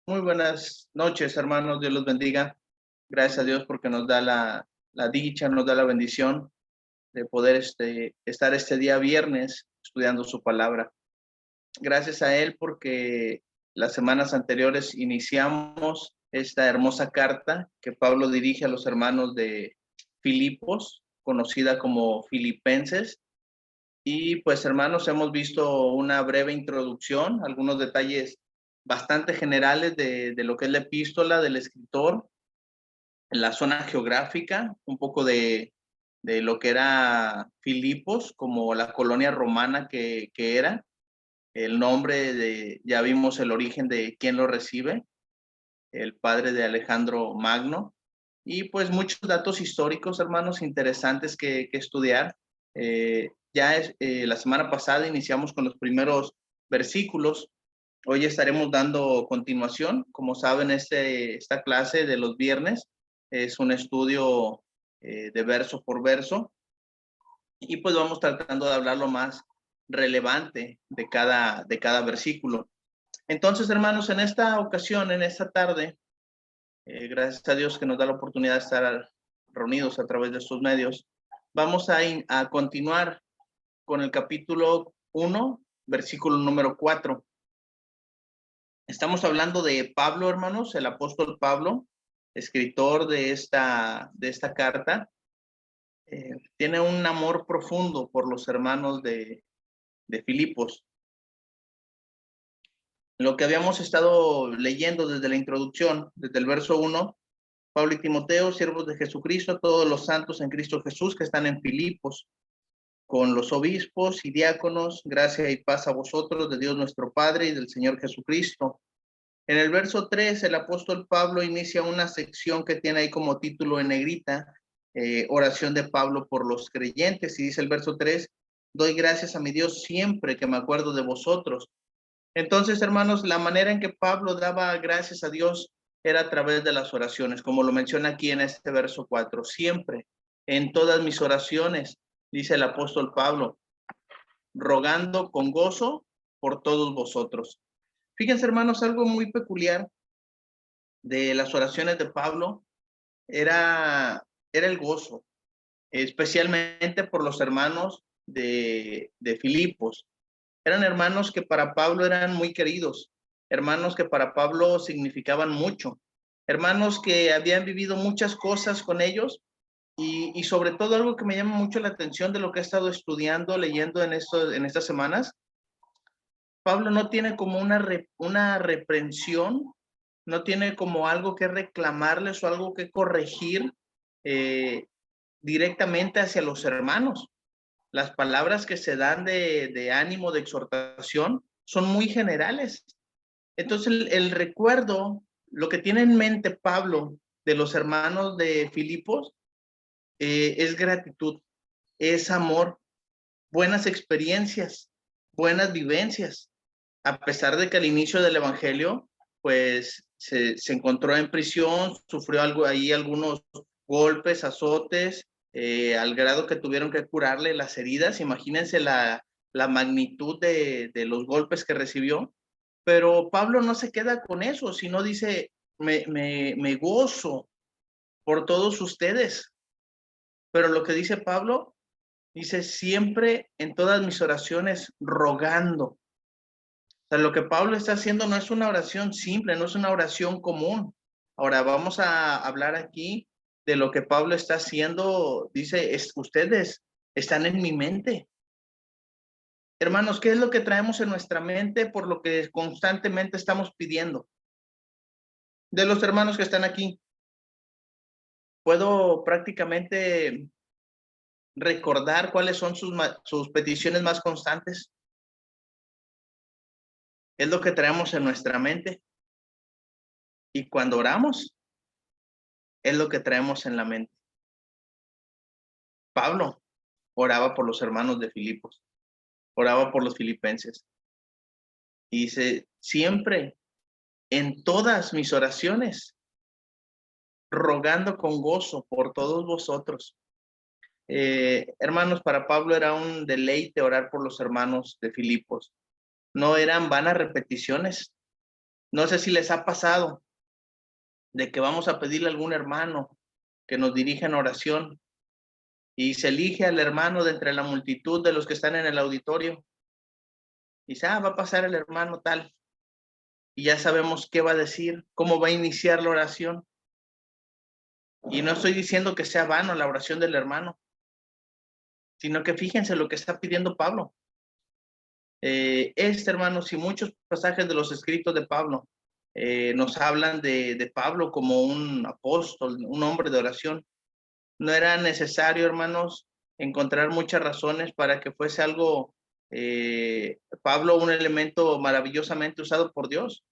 Muy buenas noches, hermanos. Dios los bendiga. Gracias a Dios porque nos da la dicha, nos da la bendición de poder estar este día viernes estudiando su palabra. Gracias a Él porque las semanas anteriores iniciamos esta hermosa carta que Pablo dirige a los hermanos de Filipos, conocida como Filipenses. Y pues, hermanos, hemos visto una breve introducción, algunos detalles bastante generales de lo que es la epístola del escritor, la zona geográfica, un poco de lo que era Filipos, como la colonia romana que era, el nombre ya vimos el origen de quién lo recibe, el padre de Alejandro Magno, y pues muchos datos históricos, hermanos, interesantes que estudiar. La semana pasada iniciamos con los primeros versículos. Hoy estaremos dando continuación. Como saben, esta clase de los viernes es un estudio de verso por verso, y pues vamos tratando de hablar lo más relevante de cada versículo. Entonces, hermanos, en esta ocasión, en esta tarde, gracias a Dios que nos da la oportunidad de estar reunidos a través de estos medios, vamos a continuar con el capítulo 1, versículo número 4. Estamos hablando de Pablo, hermanos, el apóstol Pablo, escritor de esta carta. Tiene un amor profundo por los hermanos de Filipos. Lo que habíamos estado leyendo desde la introducción, desde el verso 1, Pablo y Timoteo, siervos de Jesucristo, a todos los santos en Cristo Jesús que están en Filipos, con los obispos y diáconos, gracia y paz a vosotros, de Dios nuestro Padre y del Señor Jesucristo. En el verso 3, el apóstol Pablo inicia una sección que tiene ahí como título en negrita, oración de Pablo por los creyentes, y dice el verso 3, doy gracias a mi Dios siempre que me acuerdo de vosotros. Entonces, hermanos, la manera en que Pablo daba gracias a Dios era a través de las oraciones, como lo menciona aquí en este verso 4. Siempre, en todas mis oraciones, dice el apóstol Pablo, rogando con gozo por todos vosotros. Fíjense, hermanos, algo muy peculiar de las oraciones de Pablo era el gozo, especialmente por los hermanos de Filipos. Eran hermanos que para Pablo eran muy queridos, hermanos que para Pablo significaban mucho, hermanos que habían vivido muchas cosas con ellos, y sobre todo algo que me llama mucho la atención de lo que he estado estudiando, leyendo en estas semanas. Pablo no tiene como una reprensión, no tiene como algo que reclamarles o algo que corregir eh, directamente hacia los hermanos. Las palabras que se dan de ánimo, de exhortación, son muy generales. Entonces, el recuerdo, lo que tiene en mente Pablo de los hermanos de Filipos, es gratitud, es amor, buenas experiencias, buenas vivencias. A pesar de que al inicio del evangelio, pues se encontró en prisión, sufrió algunos golpes, azotes, al grado que tuvieron que curarle las heridas. Imagínense la magnitud de los golpes que recibió. Pero Pablo no se queda con eso, sino dice, me gozo por todos ustedes. Pero lo que dice Pablo, dice, siempre en todas mis oraciones rogando. O sea, lo que Pablo está haciendo no es una oración simple, no es una oración común. Ahora vamos a hablar aquí de lo que Pablo está haciendo. Dice, ustedes están en mi mente. Hermanos, ¿qué es lo que traemos en nuestra mente por lo que constantemente estamos pidiendo? De los hermanos que están aquí, puedo prácticamente recordar cuáles son sus peticiones más constantes. Es lo que traemos en nuestra mente. Y cuando oramos, es lo que traemos en la mente. Pablo oraba por los hermanos de Filipos, oraba por los filipenses. Y dice, siempre, en todas mis oraciones, rogando con gozo por todos vosotros. Hermanos, para Pablo era un deleite orar por los hermanos de Filipos. No eran vanas repeticiones, No sé si les ha pasado de que vamos a pedirle a algún hermano que nos dirija en oración y se elige al hermano de entre la multitud de los que están en el auditorio. Y dice, va a pasar el hermano tal. Y ya sabemos qué va a decir, cómo va a iniciar la oración. Y no estoy diciendo que sea vano la oración del hermano, sino que fíjense lo que está pidiendo Pablo. Hermanos, y muchos pasajes de los escritos de Pablo nos hablan de Pablo como un apóstol, un hombre de oración. No era necesario, hermanos, encontrar muchas razones para que fuese algo, Pablo, un elemento maravillosamente usado por Dios.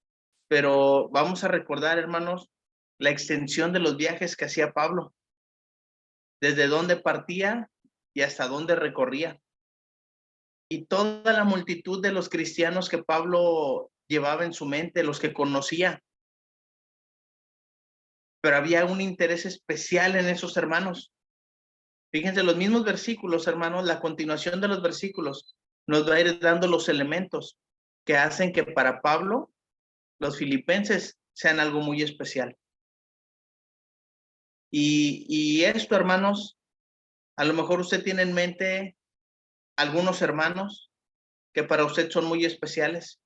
Pero vamos a recordar, hermanos, la extensión de los viajes que hacía Pablo, desde dónde partía y hasta dónde recorría. Y toda la multitud de los cristianos que Pablo llevaba en su mente, los que conocía. Pero había un interés especial en esos hermanos. Fíjense, los mismos versículos, hermanos, la continuación de los versículos nos va a ir dando los elementos que hacen que para Pablo los filipenses sean algo muy especial. Y esto, hermanos, a lo mejor usted tiene en mente algunos hermanos que para usted son muy especiales.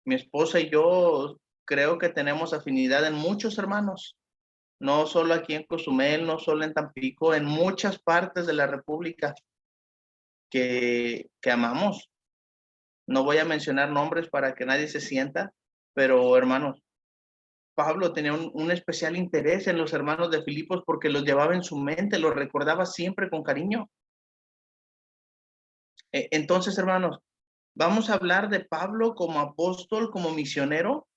Mi esposa y yo creo que tenemos afinidad en muchos hermanos, no solo aquí en Cozumel, no solo en Tampico, en muchas partes de la República que amamos. No voy a mencionar nombres para que nadie se sienta, pero hermanos, Pablo tenía un especial interés en los hermanos de Filipos porque los llevaba en su mente, los recordaba siempre con cariño. Entonces, hermanos, vamos a hablar de Pablo como apóstol, como misionero,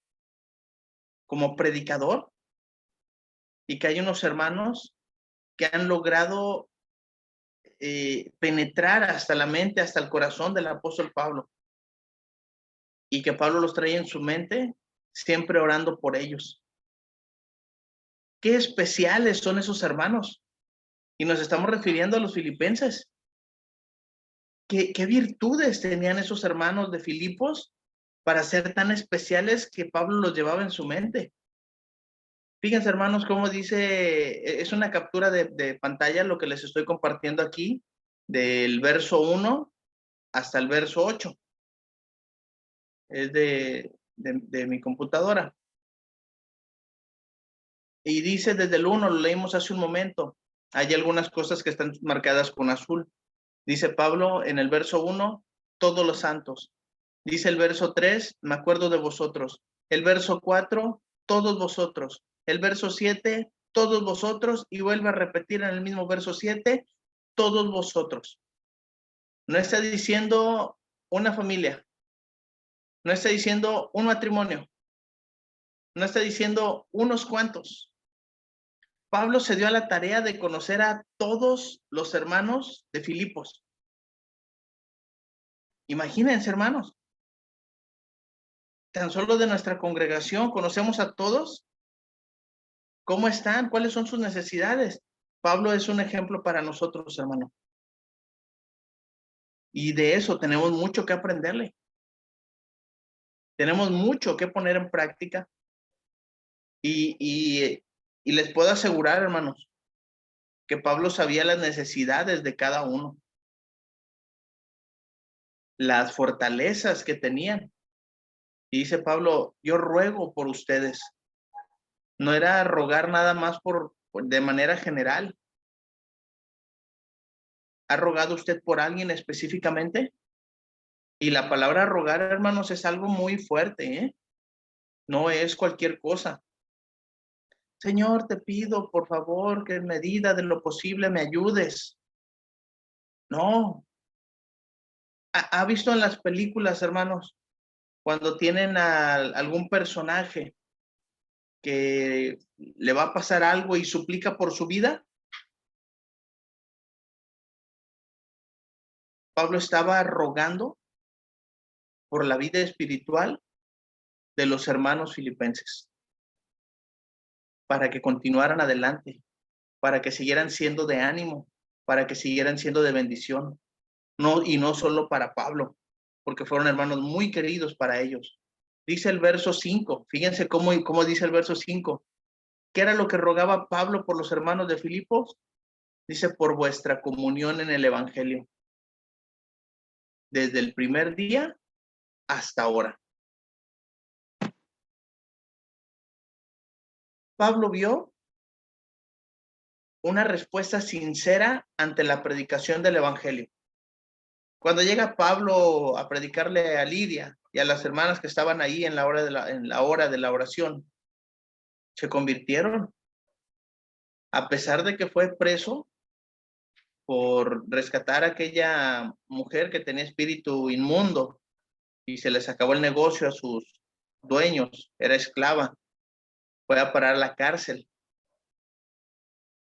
como predicador, y que hay unos hermanos que han logrado penetrar hasta la mente, hasta el corazón del apóstol Pablo, y que Pablo los trae en su mente, siempre orando por ellos. Qué especiales son esos hermanos. Y nos estamos refiriendo a los filipenses. ¿Qué virtudes tenían esos hermanos de Filipos para ser tan especiales que Pablo los llevaba en su mente? Fíjense, hermanos, cómo dice, es una captura de pantalla lo que les estoy compartiendo aquí, del verso 1 hasta el verso 8. Es de mi computadora. Y dice desde el 1, lo leímos hace un momento. Hay algunas cosas que están marcadas con azul. Dice Pablo en el verso 1, todos los santos. Dice el verso 3, me acuerdo de vosotros. El verso 4, todos vosotros. El verso 7, todos vosotros. Y vuelve a repetir en el mismo verso 7, todos vosotros. No está diciendo una familia. No está diciendo un matrimonio. No está diciendo unos cuantos. Pablo se dio a la tarea de conocer a todos los hermanos de Filipos. Imagínense, hermanos. Tan solo de nuestra congregación conocemos a todos. ¿Cómo están? ¿Cuáles son sus necesidades? Pablo es un ejemplo para nosotros, hermano. Y de eso tenemos mucho que aprenderle. Tenemos mucho que poner en práctica. Y les puedo asegurar, hermanos, que Pablo sabía las necesidades de cada uno. Las fortalezas que tenían. Y dice Pablo, yo ruego por ustedes. No era rogar nada más de manera general. ¿Ha rogado usted por alguien específicamente? Y la palabra rogar, hermanos, es algo muy fuerte, ¿eh? No es cualquier cosa. Señor, te pido, por favor, que en medida de lo posible me ayudes. No. ¿Ha visto en las películas, hermanos, cuando tienen a algún personaje que le va a pasar algo y suplica por su vida? Pablo estaba rogando por la vida espiritual de los hermanos filipenses, para que continuaran adelante, para que siguieran siendo de ánimo, para que siguieran siendo de bendición. No, y no solo para Pablo, porque fueron hermanos muy queridos para ellos. Dice el verso 5, fíjense cómo dice el verso 5. ¿Qué era lo que rogaba Pablo por los hermanos de Filipos? Dice, por vuestra comunión en el evangelio. Desde el primer día hasta ahora. Pablo vio una respuesta sincera ante la predicación del evangelio. Cuando llega Pablo a predicarle a Lidia y a las hermanas que estaban ahí en la hora de la oración, se convirtieron. A pesar de que fue preso por rescatar a aquella mujer que tenía espíritu inmundo y se les acabó el negocio a sus dueños, era esclava, fue a parar a la cárcel.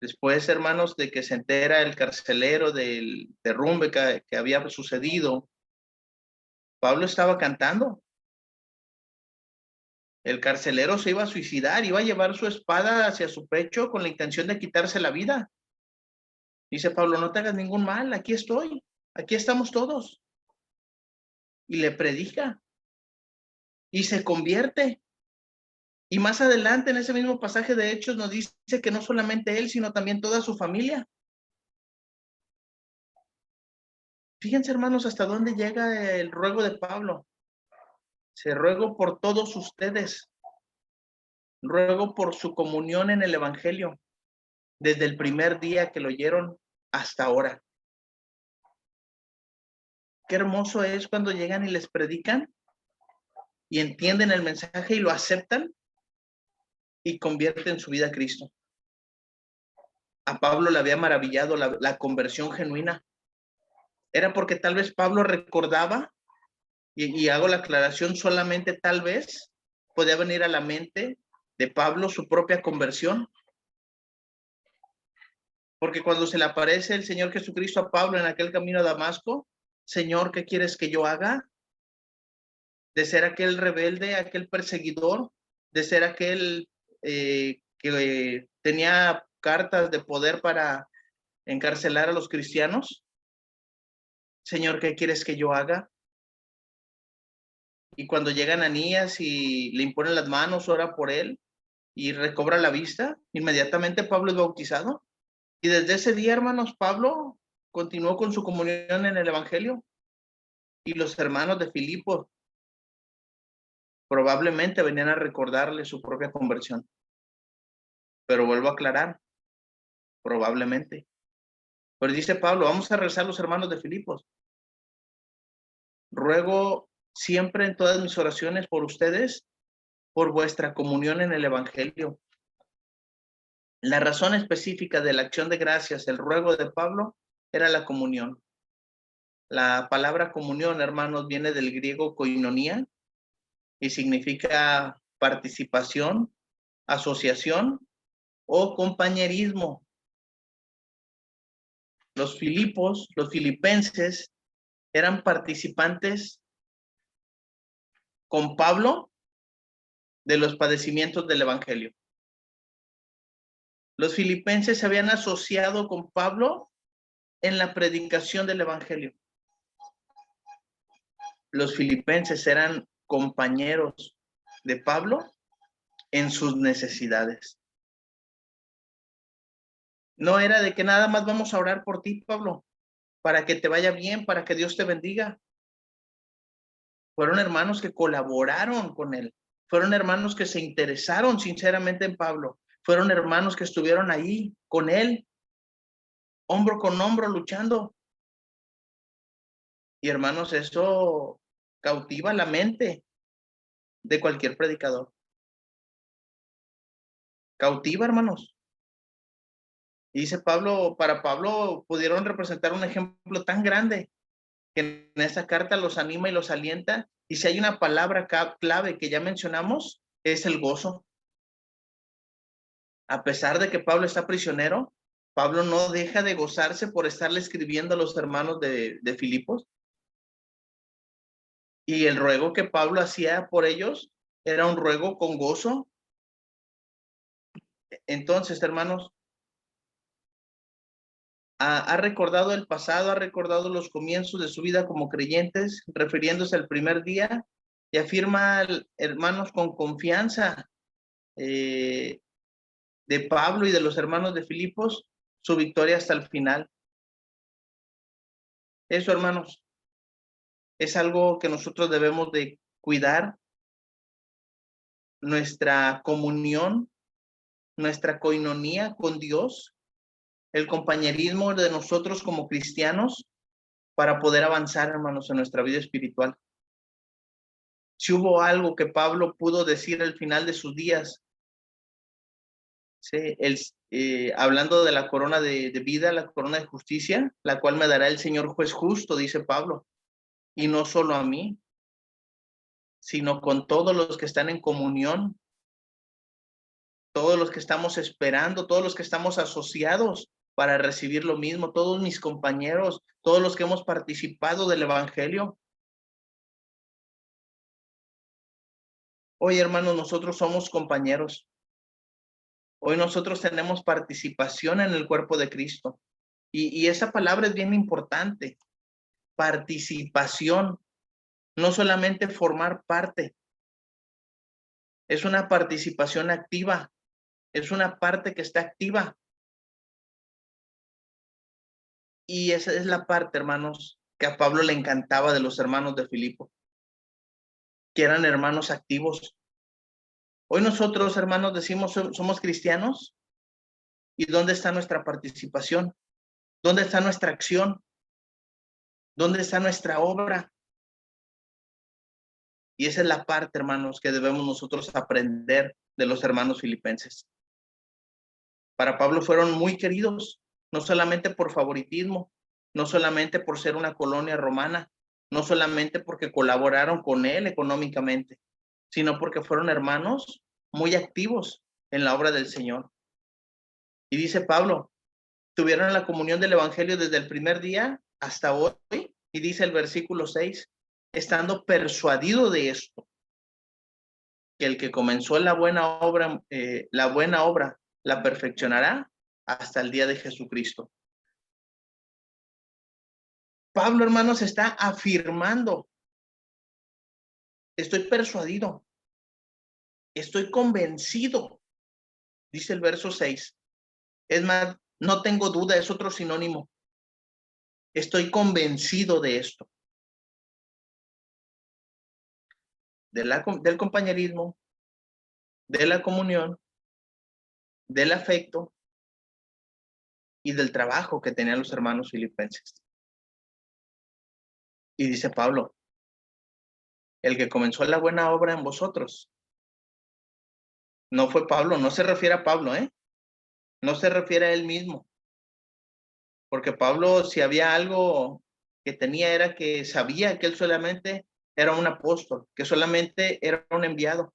Después, hermanos, de que se entera el carcelero del derrumbe que había sucedido, Pablo estaba cantando. El carcelero se iba a suicidar, iba a llevar su espada hacia su pecho con la intención de quitarse la vida. Dice Pablo, no te hagas ningún mal, aquí estoy, aquí estamos todos. Y le predica y se convierte. Y más adelante en ese mismo pasaje de Hechos nos dice que no solamente él, sino también toda su familia. Fíjense, hermanos, hasta dónde llega el ruego de Pablo. Se ruego por todos ustedes. Ruego por su comunión en el evangelio, desde el primer día que lo oyeron hasta ahora. Qué hermoso es cuando llegan y les predican y entienden el mensaje y lo aceptan y convierten su vida a Cristo. A Pablo le había maravillado la conversión genuina. Era porque tal vez Pablo recordaba, y hago la aclaración, solamente tal vez podía venir a la mente de Pablo su propia conversión. Porque cuando se le aparece el Señor Jesucristo a Pablo en aquel camino a Damasco, Señor, ¿qué quieres que yo haga? De ser aquel rebelde, aquel perseguidor, de ser aquel que tenía cartas de poder para encarcelar a los cristianos. Señor, ¿qué quieres que yo haga? Y cuando llega Ananías y le imponen las manos, ora por él y recobra la vista, inmediatamente Pablo es bautizado. Y desde ese día, hermanos, Pablo continuó con su comunión en el evangelio. Y los hermanos de Filipos probablemente venían a recordarle su propia conversión. Pero vuelvo a aclarar, probablemente. Pero dice Pablo, vamos a rezar los hermanos de Filipos. Ruego siempre en todas mis oraciones por ustedes, por vuestra comunión en el evangelio. La razón específica de la acción de gracias, el ruego de Pablo, era la comunión. La palabra comunión, hermanos, viene del griego koinonia y significa participación, asociación o compañerismo. Los filipenses, eran participantes con Pablo de los padecimientos del evangelio. Los filipenses se habían asociado con Pablo en la predicación del evangelio. Los filipenses eran compañeros de Pablo en sus necesidades. No era de que nada más vamos a orar por ti, Pablo, para que te vaya bien, para que Dios te bendiga. Fueron hermanos que colaboraron con él. Fueron hermanos que se interesaron sinceramente en Pablo. Fueron hermanos que estuvieron ahí con él, hombro con hombro, luchando. Y hermanos, eso cautiva la mente de cualquier predicador. Cautiva, hermanos. Y dice Pablo, para Pablo pudieron representar un ejemplo tan grande que en esa carta los anima y los alienta. Y si hay una palabra clave que ya mencionamos, es el gozo. A pesar de que Pablo está prisionero, Pablo no deja de gozarse por estarle escribiendo a los hermanos de Filipos. Y el ruego que Pablo hacía por ellos era un ruego con gozo. Entonces, hermanos, ha recordado el pasado, ha recordado los comienzos de su vida como creyentes, refiriéndose al primer día y afirma, hermanos, con confianza de Pablo y de los hermanos de Filipos, su victoria hasta el final. Eso, hermanos, es algo que nosotros debemos de cuidar, nuestra comunión, nuestra coinonía con Dios, el compañerismo de nosotros como cristianos para poder avanzar, hermanos, en nuestra vida espiritual. Si hubo algo que Pablo pudo decir al final de sus días, ¿sí? Hablando de la corona de vida, la corona de justicia, la cual me dará el Señor juez justo, dice Pablo, y no solo a mí, sino con todos los que están en comunión, todos los que estamos esperando, todos los que estamos asociados para recibir lo mismo, todos mis compañeros, todos los que hemos participado del Evangelio. Hoy, hermanos, nosotros somos compañeros. Hoy nosotros tenemos participación en el cuerpo de Cristo. Y esa palabra es bien importante. Participación, no solamente formar parte. Es una participación activa. Es una parte que está activa. Y esa es la parte, hermanos, que a Pablo le encantaba de los hermanos de Filipo, que eran hermanos activos. Hoy nosotros, hermanos, decimos somos cristianos. ¿Y dónde está nuestra participación? ¿Dónde está nuestra acción? ¿Dónde está nuestra obra? Y esa es la parte, hermanos, que debemos nosotros aprender de los hermanos filipenses. Para Pablo fueron muy queridos, no solamente por favoritismo, no solamente por ser una colonia romana, no solamente porque colaboraron con él económicamente, sino porque fueron hermanos muy activos en la obra del Señor. Y dice Pablo, tuvieron la comunión del Evangelio desde el primer día hasta hoy, y dice el versículo 6, estando persuadido de esto, que el que comenzó la buena obra la perfeccionará hasta el día de Jesucristo. Pablo, hermanos, está afirmando, estoy persuadido, estoy convencido, dice el verso 6. Es más, no tengo duda, es otro sinónimo. Estoy convencido de esto. Del compañerismo, de la comunión, del afecto y del trabajo que tenían los hermanos filipenses. Y dice Pablo, el que comenzó la buena obra en vosotros. No fue Pablo, no se refiere a Pablo, no se refiere a él mismo. Porque Pablo, si había algo que tenía, era que sabía que él solamente era un apóstol, que solamente era un enviado,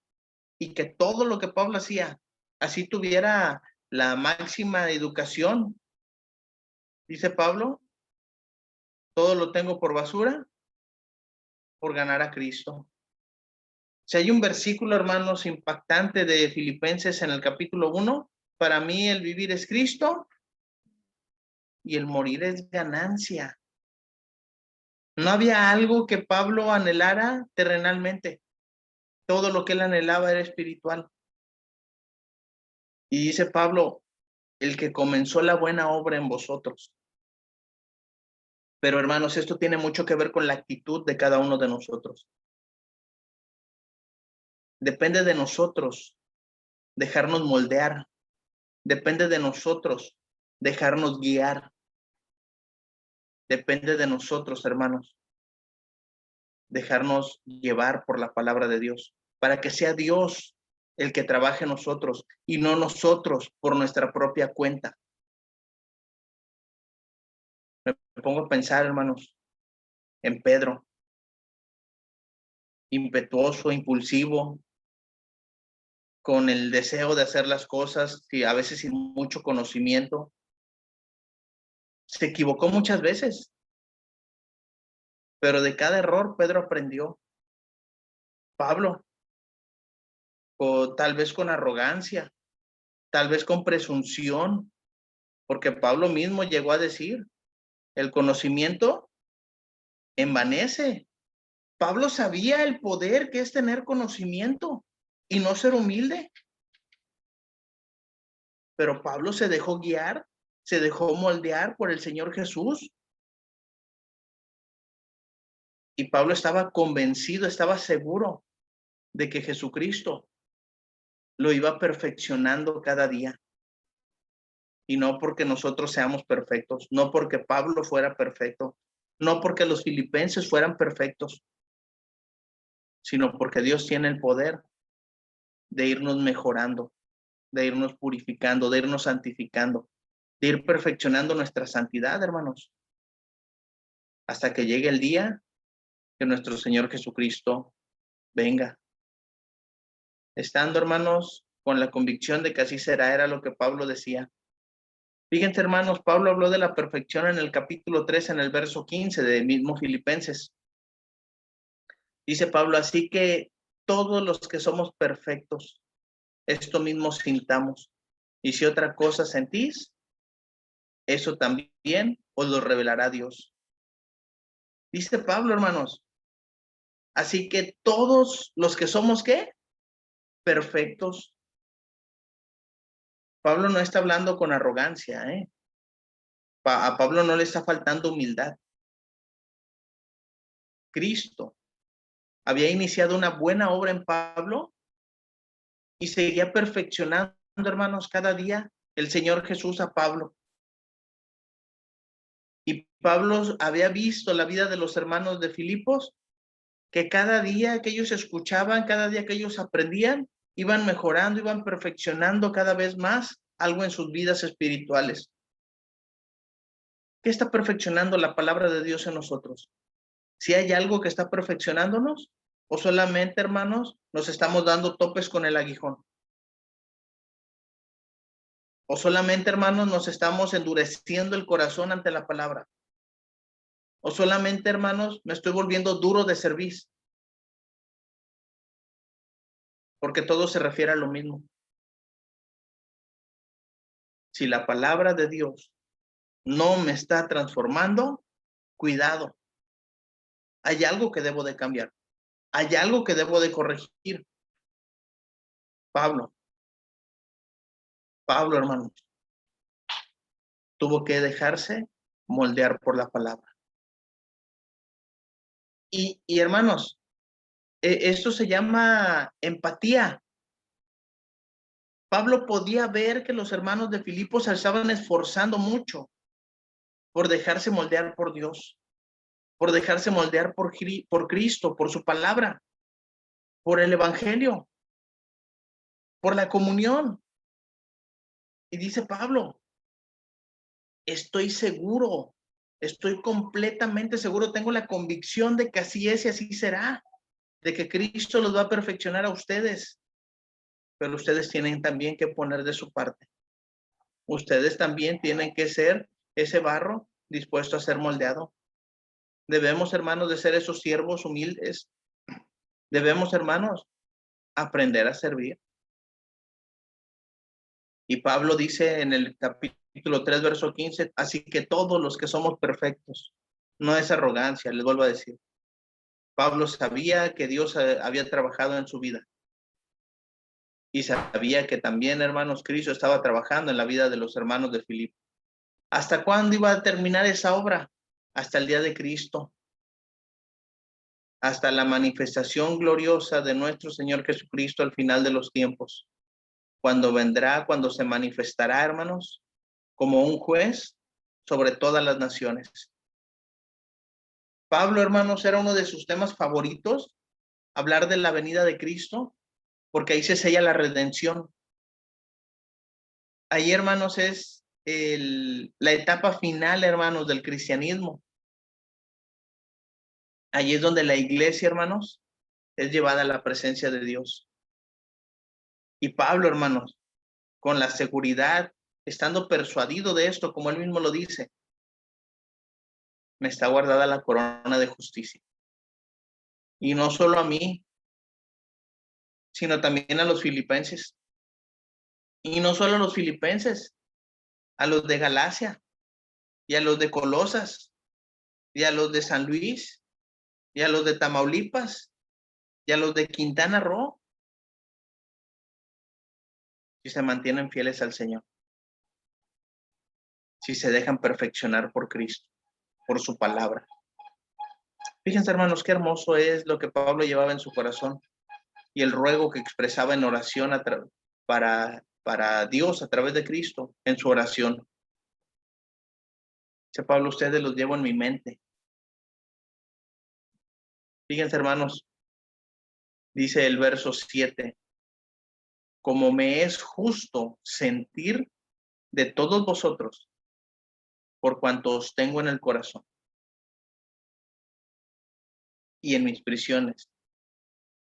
y que todo lo que Pablo hacía, así tuviera la máxima educación, dice Pablo, todo lo tengo por basura, por ganar a Cristo. Si hay un versículo, hermanos, impactante de Filipenses en el capítulo 1, para mí el vivir es Cristo y el morir es ganancia. No había algo que Pablo anhelara terrenalmente. Todo lo que él anhelaba era espiritual. Y dice Pablo, el que comenzó la buena obra en vosotros. Pero hermanos, esto tiene mucho que ver con la actitud de cada uno de nosotros. Depende de nosotros dejarnos moldear. Depende de nosotros dejarnos guiar. Depende de nosotros, hermanos, dejarnos llevar por la palabra de Dios, para que sea Dios el que trabaje en nosotros y no nosotros por nuestra propia cuenta. Me pongo a pensar, hermanos, en Pedro, impetuoso, impulsivo, con el deseo de hacer las cosas y a veces sin mucho conocimiento. Se equivocó muchas veces, pero de cada error Pedro aprendió. Pablo, o tal vez con arrogancia, tal vez con presunción, porque Pablo mismo llegó a decir, el conocimiento envanece. Pablo sabía el poder que es tener conocimiento y no ser humilde. Pero Pablo se dejó guiar, se dejó moldear por el Señor Jesús. Y Pablo estaba convencido, estaba seguro de que Jesucristo lo iba perfeccionando cada día. Y no porque nosotros seamos perfectos, no porque Pablo fuera perfecto, no porque los filipenses fueran perfectos, sino porque Dios tiene el poder de irnos mejorando, de irnos purificando, de irnos santificando, de ir perfeccionando nuestra santidad, hermanos, hasta que llegue el día que nuestro Señor Jesucristo venga. Estando, hermanos, con la convicción de que así será, era lo que Pablo decía. Fíjense, hermanos, Pablo habló de la perfección en el capítulo 3, en el verso 15 de mismo Filipenses. Dice Pablo, así que todos los que somos perfectos, esto mismo sintamos. Y si otra cosa sentís, eso también os lo revelará Dios. Dice Pablo, hermanos, así que todos los que somos, ¿qué? Perfectos. Pablo no está hablando con arrogancia, ¿eh? A Pablo no le está faltando humildad. Cristo había iniciado una buena obra en Pablo y seguía perfeccionando, hermanos, cada día el Señor Jesús a Pablo. Y Pablo había visto la vida de los hermanos de Filipos, que cada día que ellos escuchaban, cada día que ellos aprendían, iban mejorando, iban perfeccionando cada vez más algo en sus vidas espirituales. ¿Qué está perfeccionando la palabra de Dios en nosotros? ¿Si hay algo que está perfeccionándonos? ¿O solamente, hermanos, nos estamos dando topes con el aguijón? ¿O solamente, hermanos, nos estamos endureciendo el corazón ante la palabra? ¿O solamente, hermanos, me estoy volviendo duro de cerviz? Porque todo se refiere a lo mismo. Si la palabra de Dios no me está transformando, cuidado. Hay algo que debo de cambiar. Hay algo que debo de corregir. Pablo, hermanos, tuvo que dejarse moldear por la palabra. Y hermanos, esto se llama empatía. Pablo podía ver que los hermanos de Filipos se estaban esforzando mucho por dejarse moldear por Dios, por dejarse moldear por Cristo, por su palabra, por el evangelio, por la comunión. Y dice Pablo, estoy seguro, estoy completamente seguro, tengo la convicción de que así es y así será, de que Cristo los va a perfeccionar a ustedes, pero ustedes tienen también que poner de su parte. Ustedes también tienen que ser ese barro dispuesto a ser moldeado. Debemos, hermanos, de ser esos siervos humildes. Debemos, hermanos, aprender a servir. Y Pablo dice en el capítulo 3, verso 15, así que todos los que somos perfectos, no es arrogancia, les vuelvo a decir. Pablo sabía que Dios había trabajado en su vida. Y sabía que también, hermanos, Cristo estaba trabajando en la vida de los hermanos de Filipo. ¿Hasta cuándo iba a terminar esa obra? Hasta el día de Cristo. Hasta la manifestación gloriosa de nuestro Señor Jesucristo al final de los tiempos. Cuando vendrá, cuando se manifestará, hermanos, como un juez sobre todas las naciones. Pablo, hermanos, era uno de sus temas favoritos, hablar de la venida de Cristo, porque ahí se sella la redención. Ahí, hermanos, es la etapa final, hermanos, del cristianismo. Allí es donde la iglesia, hermanos, es llevada a la presencia de Dios. Y Pablo, hermanos, con la seguridad, estando persuadido de esto, como él mismo lo dice, me está guardada la corona de justicia. Y no solo a mí, sino también a los filipenses. Y no solo a los filipenses, a los de Galacia, y a los de Colosas, y a los de San Luis, y a los de Tamaulipas, y a los de Quintana Roo, si se mantienen fieles al Señor, si se dejan perfeccionar por Cristo, por su palabra. Fíjense, hermanos, qué hermoso es lo que Pablo llevaba en su corazón y el ruego que expresaba en oración para Dios a través de Cristo, en su oración. Dice Pablo, ustedes los llevo en mi mente. Fíjense, hermanos, dice el verso 7, como me es justo sentir de todos vosotros, por cuanto os tengo en el corazón y en mis prisiones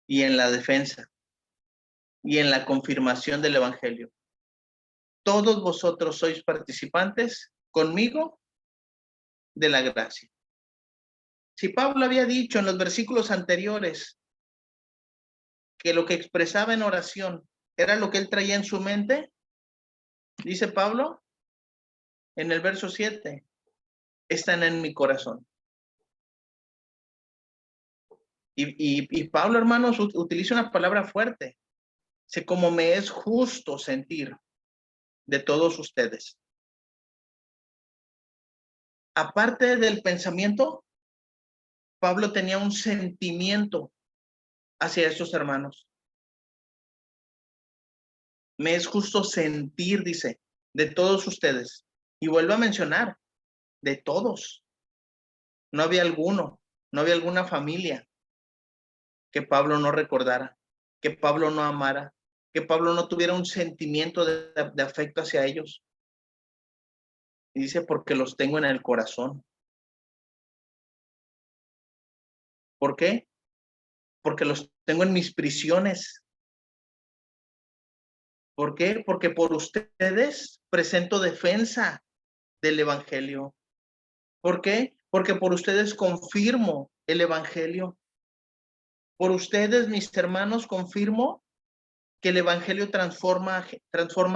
y en la defensa y en la confirmación del evangelio. Todos vosotros sois participantes conmigo de la gracia. Si Pablo había dicho en los versículos anteriores que lo que expresaba en oración era lo que él traía en su mente, dice Pablo en el verso 7, están en mi corazón. Y Pablo, hermanos, utiliza una palabra fuerte. Dice, como me es justo sentir de todos ustedes. Aparte del pensamiento, Pablo tenía un sentimiento hacia estos hermanos. Me es justo sentir, dice, de todos ustedes. Y vuelvo a mencionar, de todos. No había alguno, no había alguna familia que Pablo no recordara, que Pablo no amara, que Pablo no tuviera un sentimiento de afecto hacia ellos. Y dice, porque los tengo en el corazón. ¿Por qué? Porque los tengo en mis prisiones. ¿Por qué? Porque por ustedes presento defensa del evangelio. ¿Por qué? Porque por ustedes confirmo el evangelio. Por ustedes, mis hermanos, confirmo que el evangelio transforma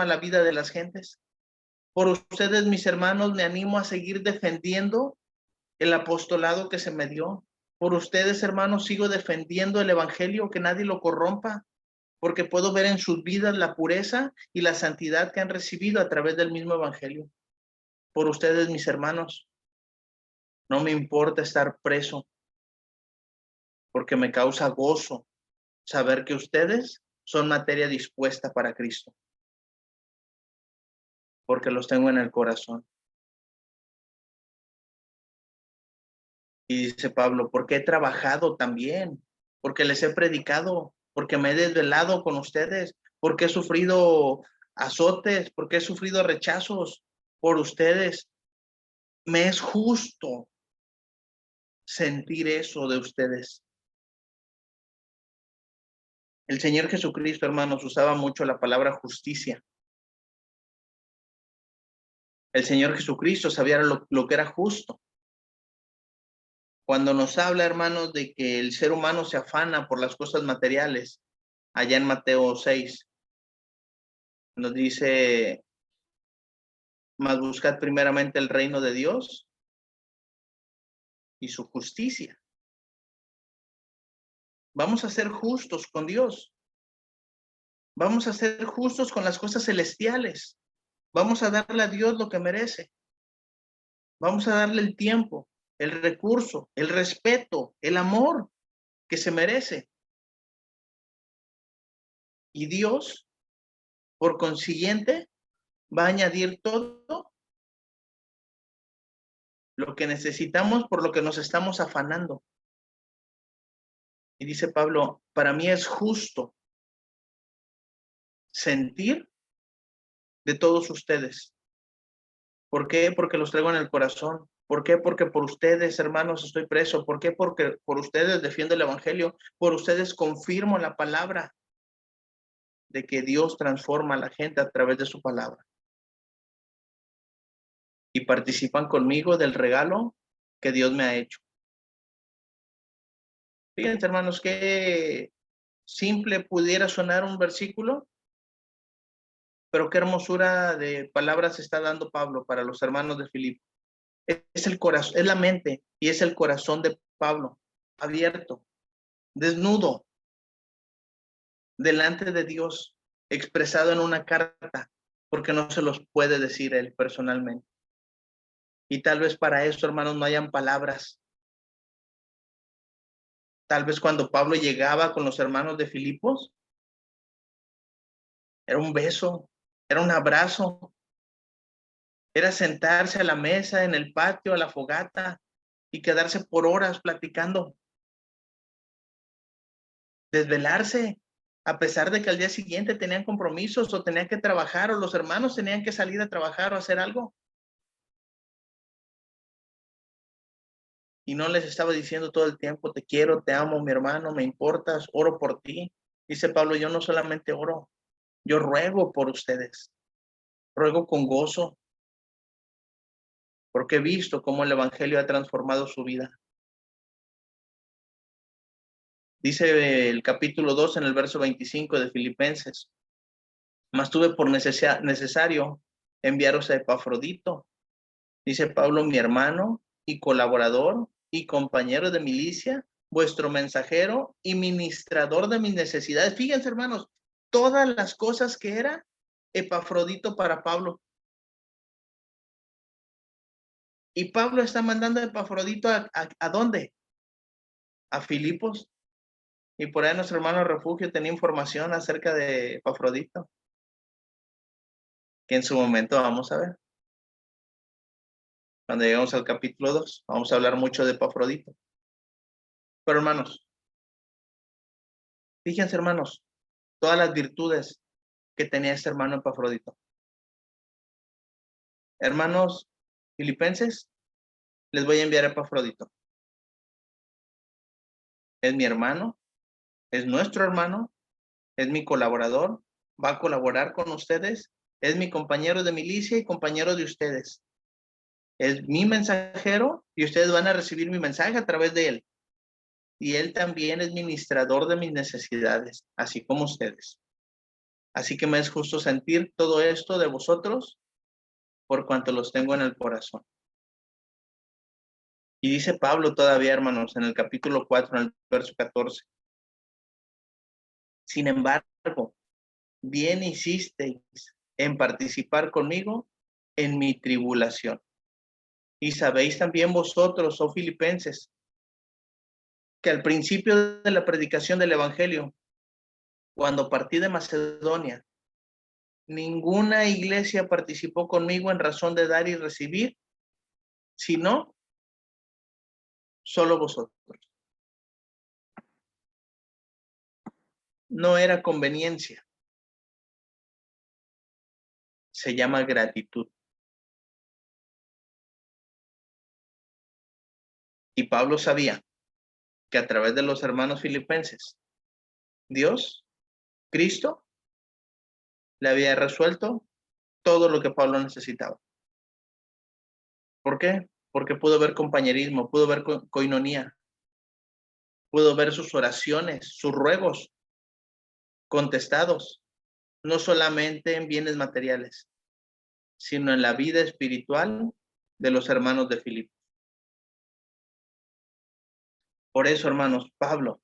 la vida de las gentes. Por ustedes, mis hermanos, me animo a seguir defendiendo el apostolado que se me dio. Por ustedes, hermanos, sigo defendiendo el evangelio, que nadie lo corrompa, porque puedo ver en sus vidas la pureza y la santidad que han recibido a través del mismo evangelio. Por ustedes, mis hermanos, no me importa estar preso, porque me causa gozo saber que ustedes son materia dispuesta para Cristo, porque los tengo en el corazón. Y dice Pablo, porque he trabajado también, porque les he predicado, porque me he desvelado con ustedes, porque he sufrido azotes, porque he sufrido rechazos por ustedes. Me es justo sentir eso de ustedes. El Señor Jesucristo, hermanos, usaba mucho la palabra justicia. El Señor Jesucristo sabía lo que era justo. Cuando nos habla, hermanos, de que el ser humano se afana por las cosas materiales, allá en Mateo 6, nos dice, mas buscad primeramente el reino de Dios y su justicia. Vamos a ser justos con Dios. Vamos a ser justos con las cosas celestiales. Vamos a darle a Dios lo que merece. Vamos a darle el tiempo, el recurso, el respeto, el amor que se merece. Y Dios, por consiguiente, va a añadir todo lo que necesitamos por lo que nos estamos afanando. Y dice Pablo, para mí es justo sentir de todos ustedes. ¿Por qué? Porque los traigo en el corazón. ¿Por qué? Porque por ustedes, hermanos, estoy preso. ¿Por qué? Porque por ustedes defiendo el evangelio. Por ustedes confirmo la palabra de que Dios transforma a la gente a través de su palabra. Y participan conmigo del regalo que Dios me ha hecho. Fíjense, hermanos, qué simple pudiera sonar un versículo, pero qué hermosura de palabras está dando Pablo para los hermanos de Filipo. Es el corazón, es la mente y es el corazón de Pablo. abierto, desnudo, delante de Dios, expresado en una carta, porque no se los puede decir él personalmente. Y tal vez para eso, hermanos, no hayan palabras. Tal vez cuando Pablo llegaba con los hermanos de Filipos, era un beso, era un abrazo, era sentarse a la mesa, en el patio, a la fogata y quedarse por horas platicando, desvelarse, a pesar de que al día siguiente tenían compromisos o tenían que trabajar o los hermanos tenían que salir a trabajar o hacer algo. Y no les estaba diciendo todo el tiempo, te quiero, te amo, mi hermano, me importas, oro por ti. Dice Pablo, yo no solamente oro, yo ruego por ustedes, ruego con gozo, porque he visto cómo el evangelio ha transformado su vida. Dice el capítulo 2 en el verso 25 de Filipenses, mas tuve por necesario enviaros a Epafrodito. Dice Pablo, mi hermano y colaborador y compañero de milicia, vuestro mensajero y ministrador de mis necesidades. Fíjense, hermanos, todas las cosas que era Epafrodito para Pablo. Y Pablo está mandando a Epafrodito ¿a dónde? A Filipos. Y por ahí nuestro hermano Refugio tenía información acerca de Epafrodito, que en su momento vamos a ver. Cuando lleguemos al capítulo 2, vamos a hablar mucho de Epafrodito. Pero hermanos, fíjense hermanos, todas las virtudes que tenía este hermano Epafrodito. Hermanos filipenses, les voy a enviar a Epafrodito. Es mi hermano, es nuestro hermano, es mi colaborador, va a colaborar con ustedes, es mi compañero de milicia y compañero de ustedes. Es mi mensajero y ustedes van a recibir mi mensaje a través de él. Y él también es ministrador de mis necesidades, así como ustedes. Así que me es justo sentir todo esto de vosotros por cuanto los tengo en el corazón. Y dice Pablo todavía, hermanos, en el capítulo 4, en el verso 14. Sin embargo, bien hicisteis en participar conmigo en mi tribulación. Y sabéis también vosotros, oh filipenses, que al principio de la predicación del evangelio, cuando partí de Macedonia, ninguna iglesia participó conmigo en razón de dar y recibir, sino solo vosotros. No era conveniencia, se llama gratitud. Y Pablo sabía que a través de los hermanos filipenses, Dios, Cristo, le había resuelto todo lo que Pablo necesitaba. ¿Por qué? Porque pudo ver compañerismo, pudo ver coinonía, pudo ver sus oraciones, sus ruegos contestados, no solamente en bienes materiales, sino en la vida espiritual de los hermanos de Filipo. Por eso, hermanos, Pablo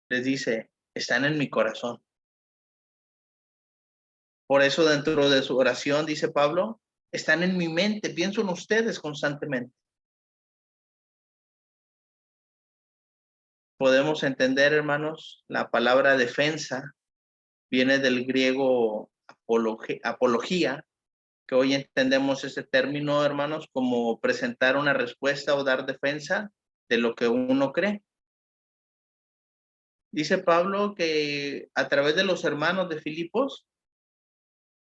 les dice, están en mi corazón. Por eso dentro de su oración, dice Pablo, están en mi mente, pienso en ustedes constantemente. Podemos entender, hermanos, la palabra defensa viene del griego apología, que hoy entendemos ese término, hermanos, como presentar una respuesta o dar defensa de lo que uno cree. Dice Pablo que a través de los hermanos de Filipos,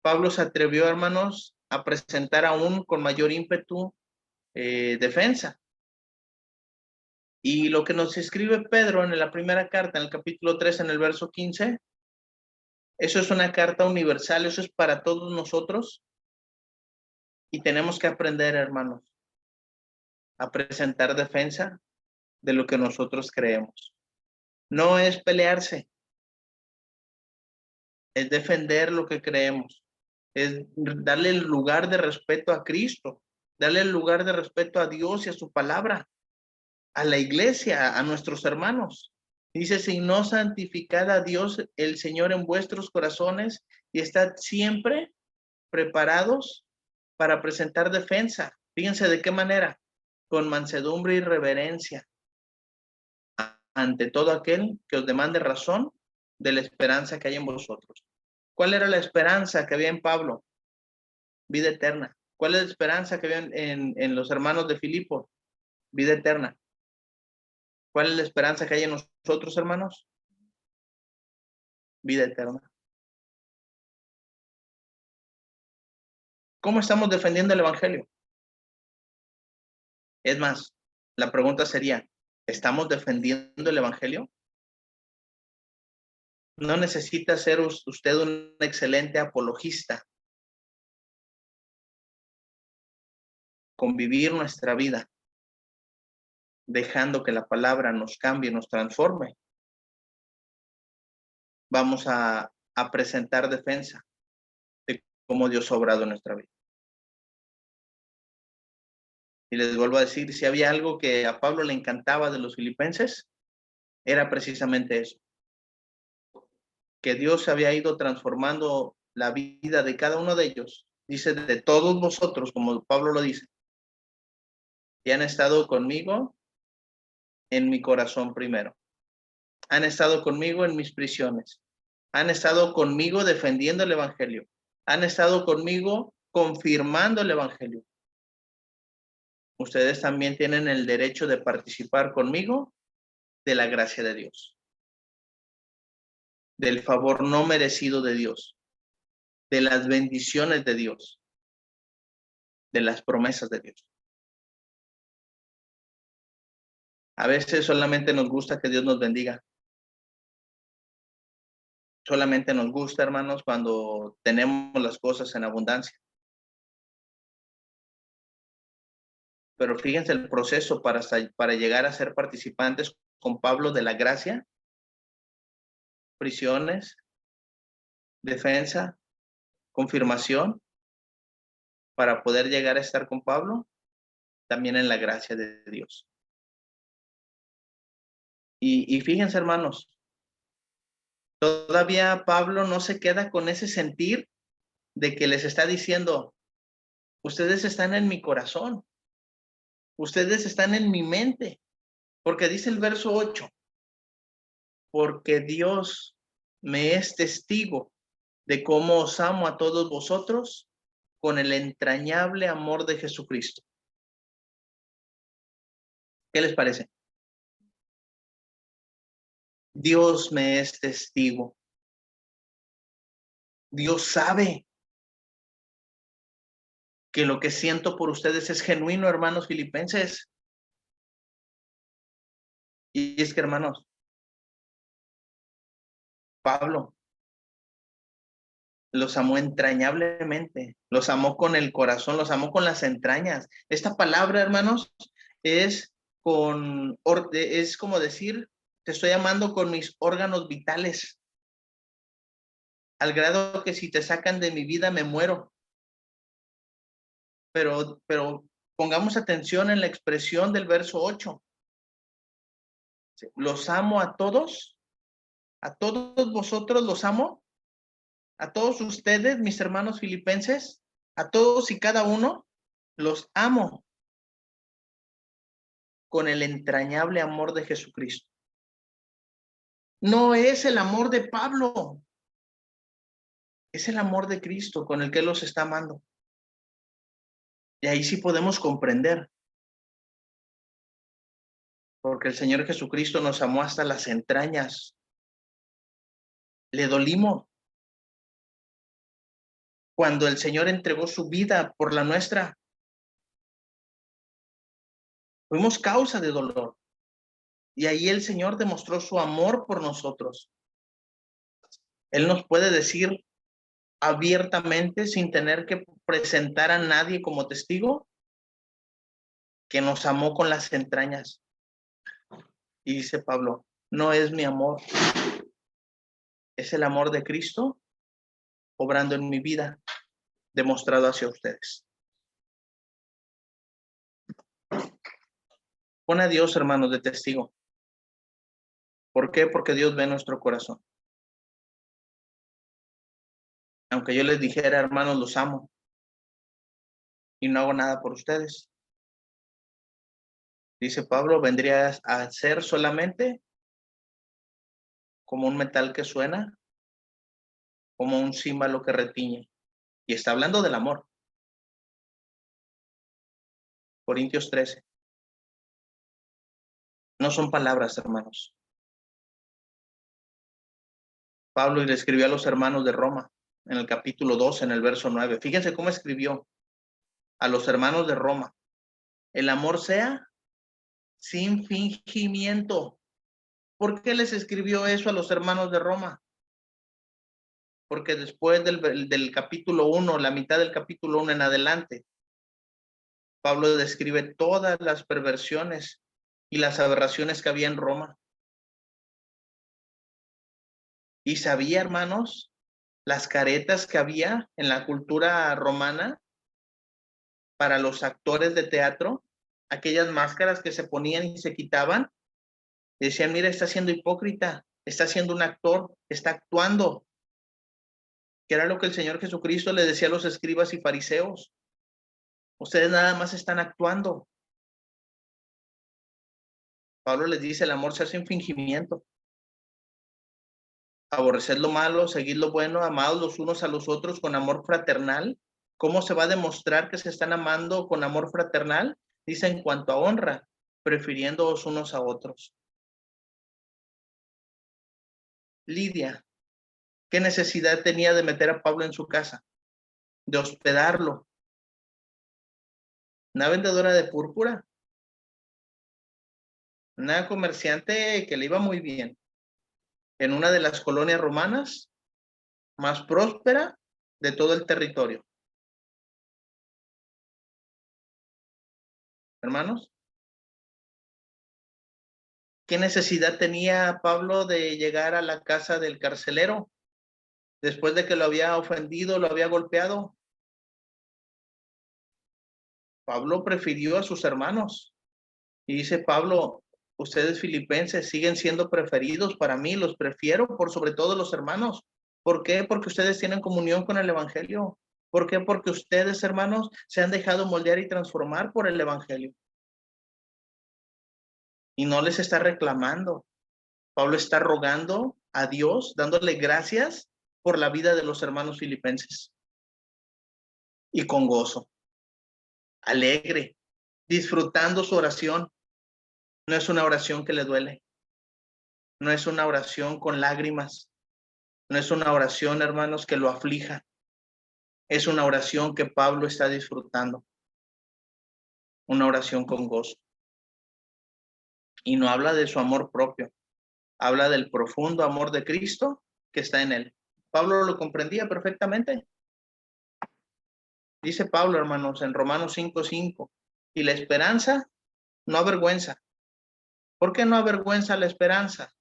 Pablo se atrevió, hermanos, a presentar aún con mayor ímpetu defensa. Y lo que nos escribe Pedro en la primera carta, en el capítulo 3, en el verso 15, eso es una carta universal, eso es para todos nosotros. Y tenemos que aprender, hermanos, a presentar defensa de lo que nosotros creemos. No es pelearse, es defender lo que creemos, es darle el lugar de respeto a Cristo, darle el lugar de respeto a Dios y a su palabra. a la iglesia, a nuestros hermanos. Dice, si no santificad a Dios el Señor en vuestros corazones y estad siempre preparados para presentar defensa. Fíjense de qué manera, con mansedumbre y reverencia ante todo aquel que os demande razón de la esperanza que hay en vosotros. ¿Cuál era la esperanza que había en Pablo? Vida eterna. ¿Cuál es la esperanza que había en los hermanos de Filipo? Vida eterna. ¿Cuál es la esperanza que hay en nosotros, hermanos? Vida eterna. ¿Cómo estamos defendiendo el evangelio? Es más, la pregunta sería, ¿estamos defendiendo el evangelio? No necesita ser usted un excelente apologista. Convivir nuestra vida, dejando que la palabra nos cambie, nos transforme. Vamos a presentar defensa de cómo Dios ha obrado en nuestra vida. Y les vuelvo a decir, si había algo que a Pablo le encantaba de los filipenses, era precisamente eso. Que Dios había ido transformando la vida de cada uno de ellos. Dice, de todos vosotros, como Pablo lo dice, que han estado conmigo en mi corazón primero. Han estado conmigo en mis prisiones. Han estado conmigo defendiendo el evangelio. Han estado conmigo confirmando el evangelio. Ustedes también tienen el derecho de participar conmigo de la gracia de Dios, del favor no merecido de Dios, de las bendiciones de Dios, de las promesas de Dios. A veces solamente nos gusta que Dios nos bendiga. Solamente nos gusta, hermanos, cuando tenemos las cosas en abundancia. Pero fíjense el proceso para llegar a ser participantes con Pablo de la gracia: prisiones, defensa, confirmación, para poder llegar a estar con Pablo, también en la gracia de Dios. Y fíjense, hermanos, todavía Pablo no se queda con ese sentir de que les está diciendo, ustedes están en mi corazón, ustedes están en mi mente, porque dice el verso 8, porque Dios me es testigo de cómo os amo a todos vosotros con el entrañable amor de Jesucristo. ¿Qué les parece? Dios me es testigo. Dios sabe que lo que siento por ustedes es genuino, hermanos filipenses. Y es que, hermanos, Pablo los amó entrañablemente, los amó con el corazón, los amó con las entrañas. Esta palabra, hermanos, es como decir, te estoy amando con mis órganos vitales, al grado que si te sacan de mi vida me muero. Pero pongamos atención en la expresión del verso 8. Los amo a todos vosotros los amo, a todos ustedes, mis hermanos filipenses, a todos y cada uno, los amo con el entrañable amor de Jesucristo. No es el amor de Pablo, es el amor de Cristo con el que Él los está amando. Y ahí sí podemos comprender, porque el Señor Jesucristo nos amó hasta las entrañas. Le dolimos. Cuando el Señor entregó su vida por la nuestra, fuimos causa de dolor. Y ahí el Señor demostró su amor por nosotros. Él nos puede decir abiertamente, sin tener que presentar a nadie como testigo, que nos amó con las entrañas. Y dice Pablo, no es mi amor, es el amor de Cristo obrando en mi vida, demostrado hacia ustedes. Pon a Dios, hermanos, de testigo. ¿Por qué? Porque Dios ve nuestro corazón. Aunque yo les dijera, hermanos, los amo y no hago nada por ustedes. Dice Pablo, vendría a ser solamente como un metal que suena, como un címbalo que retiñe. Y está hablando del amor. Corintios 13. No son palabras, hermanos. Pablo le escribió a los hermanos de Roma, en el capítulo 2, en el verso 9. Fíjense cómo escribió a los hermanos de Roma. El amor sea sin fingimiento. ¿Por qué les escribió eso a los hermanos de Roma? Porque después del capítulo 1, la mitad del capítulo 1 en adelante, Pablo describe todas las perversiones y las aberraciones que había en Roma. Y sabía, hermanos, las caretas que había en la cultura romana para los actores de teatro, aquellas máscaras que se ponían y se quitaban, decían, mira, está siendo hipócrita, está siendo un actor, está actuando, que era lo que el Señor Jesucristo le decía a los escribas y fariseos. Ustedes nada más están actuando. Pablo les dice, el amor se hace sin fingimiento. Aborreced lo malo, seguid lo bueno, amados los unos a los otros con amor fraternal. ¿Cómo se va a demostrar que se están amando con amor fraternal? Dice, en cuanto a honra, prefiriéndoos unos a otros. Lidia, ¿qué necesidad tenía de meter a Pablo en su casa? De hospedarlo. Una vendedora de púrpura, una comerciante que le iba muy bien, en una de las colonias romanas más próspera de todo el territorio. Hermanos, ¿qué necesidad tenía Pablo de llegar a la casa del carcelero después de que lo había ofendido, lo había golpeado? Pablo prefirió a sus hermanos. Y dice Pablo, ustedes filipenses siguen siendo preferidos para mí, los prefiero por sobre todo los hermanos. ¿Por qué? Porque ustedes tienen comunión con el evangelio. ¿Por qué? Porque ustedes, hermanos, se han dejado moldear y transformar por el evangelio. Y no les está reclamando. Pablo está rogando a Dios, dándole gracias por la vida de los hermanos filipenses. Y con gozo, alegre, disfrutando su oración. No es una oración que le duele. No es una oración con lágrimas. No es una oración, hermanos, que lo aflija. Es una oración que Pablo está disfrutando. Una oración con gozo. Y no habla de su amor propio. Habla del profundo amor de Cristo que está en él. Pablo lo comprendía perfectamente. Dice Pablo, hermanos, en Romanos 5:5, y la esperanza no avergüenza. ¿Por qué no avergüenza la esperanza?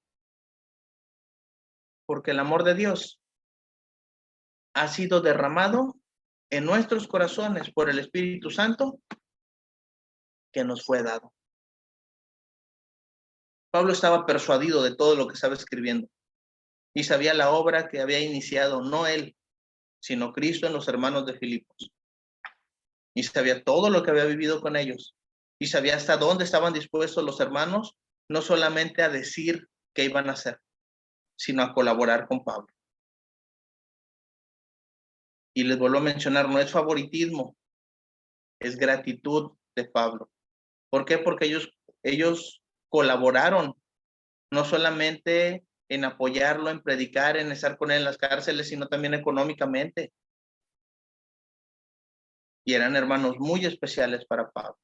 Porque el amor de Dios ha sido derramado en nuestros corazones por el Espíritu Santo que nos fue dado. Pablo estaba persuadido de todo lo que estaba escribiendo y sabía la obra que había iniciado, no él, sino Cristo en los hermanos de Filipos. Y sabía todo lo que había vivido con ellos y sabía hasta dónde estaban dispuestos los hermanos, no solamente a decir qué iban a hacer, sino a colaborar con Pablo. Y les vuelvo a mencionar, no es favoritismo, es gratitud de Pablo. ¿Por qué? Porque ellos colaboraron, no solamente en apoyarlo, en predicar, en estar con él en las cárceles, sino también económicamente. Y eran hermanos muy especiales para Pablo.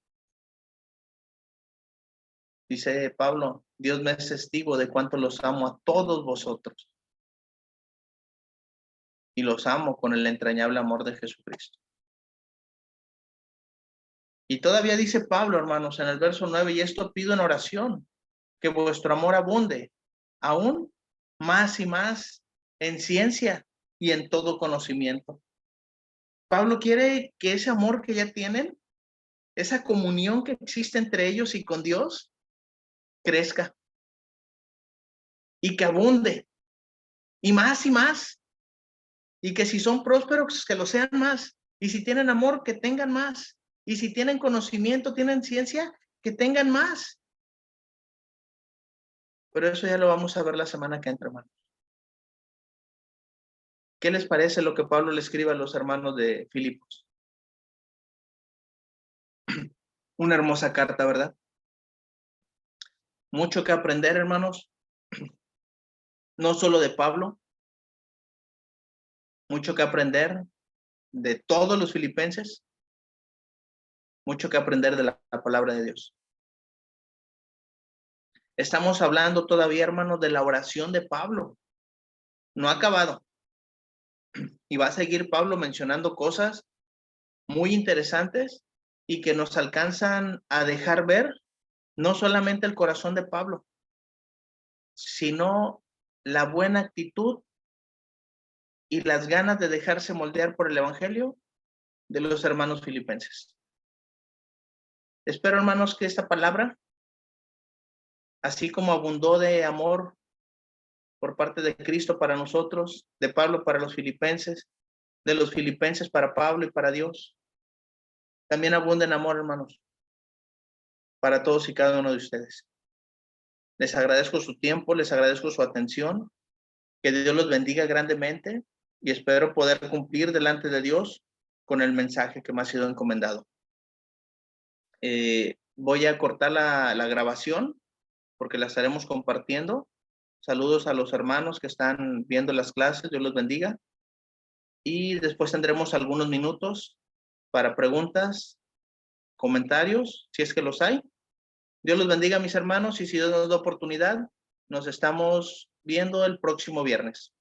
Dice Pablo, Dios me es testigo de cuánto los amo a todos vosotros. Y los amo con el entrañable amor de Jesucristo. Y todavía dice Pablo, hermanos, en el verso 9, y esto pido en oración, que vuestro amor abunde, aún más y más en ciencia y en todo conocimiento. Pablo quiere que ese amor que ya tienen, esa comunión que existe entre ellos y con Dios, crezca y que abunde, y más, y que si son prósperos, que lo sean más, y si tienen amor, que tengan más, y si tienen conocimiento, tienen ciencia, que tengan más. Pero eso ya lo vamos a ver la semana que entra, hermanos. ¿Qué les parece lo que Pablo le escribe a los hermanos de Filipos? Una hermosa carta, ¿verdad? Mucho que aprender, hermanos, no solo de Pablo, mucho que aprender de todos los filipenses, mucho que aprender de la palabra de Dios. Estamos hablando todavía, hermanos, de la oración de Pablo. No ha acabado. Y va a seguir Pablo mencionando cosas muy interesantes y que nos alcanzan a dejar ver no solamente el corazón de Pablo, sino la buena actitud y las ganas de dejarse moldear por el evangelio de los hermanos filipenses. Espero, hermanos, que esta palabra, así como abundó de amor por parte de Cristo para nosotros, de Pablo para los filipenses, de los filipenses para Pablo y para Dios, también abunda en amor, hermanos, para todos y cada uno de ustedes. Les agradezco su tiempo, les agradezco su atención, que Dios los bendiga grandemente y espero poder cumplir delante de Dios con el mensaje que me ha sido encomendado. Voy a cortar la grabación porque la estaremos compartiendo. Saludos a los hermanos que están viendo las clases, Dios los bendiga. Y después tendremos algunos minutos para preguntas, comentarios, si es que los hay. Dios los bendiga, mis hermanos, y si Dios nos da oportunidad, nos estamos viendo el próximo viernes.